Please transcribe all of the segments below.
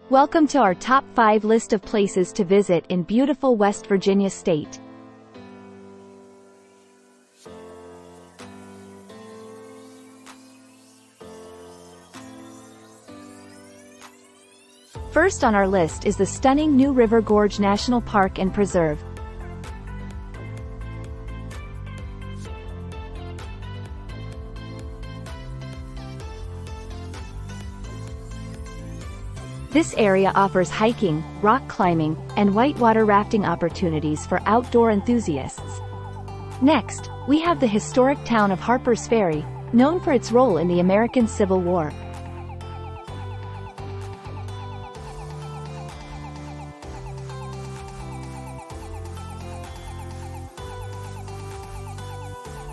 Welcome to our top 5 list of places to visit in beautiful West Virginia state. First on our list is the stunning New River Gorge National Park and Preserve. This area offers hiking, rock climbing, and whitewater rafting opportunities for outdoor enthusiasts. Next, we have the historic town of Harpers Ferry, known for its role in the American Civil War.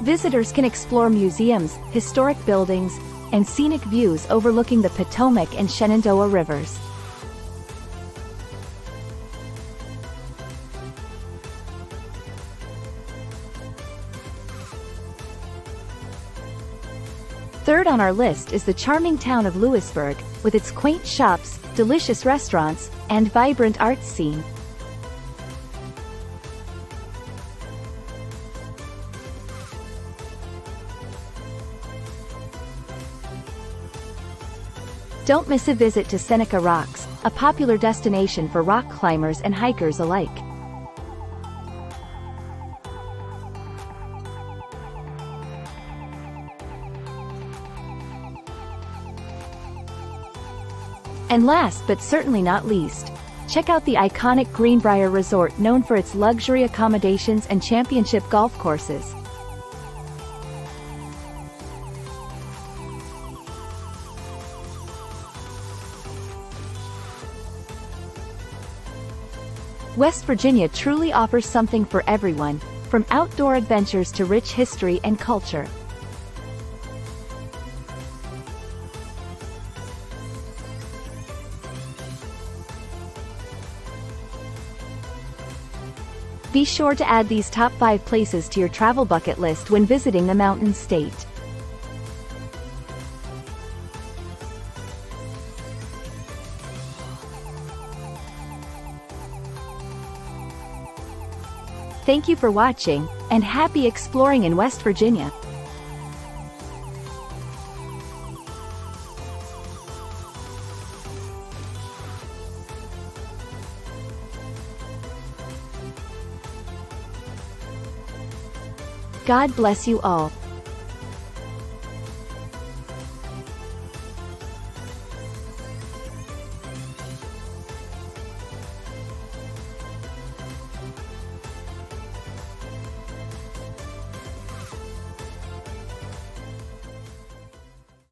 Visitors can explore museums, historic buildings, and scenic views overlooking the Potomac and Shenandoah Rivers. Third on our list is the charming town of Lewisburg, with its quaint shops, delicious restaurants, and vibrant arts scene. Don't miss a visit to Seneca Rocks, a popular destination for rock climbers and hikers alike. And last but certainly not least, check out the iconic Greenbrier Resort, known for its luxury accommodations and championship golf courses. West Virginia truly offers something for everyone, from outdoor adventures to rich history and culture. Be sure to add these top 5 places to your travel bucket list when visiting the Mountain State. Thank you for watching, and happy exploring in West Virginia. God bless you all.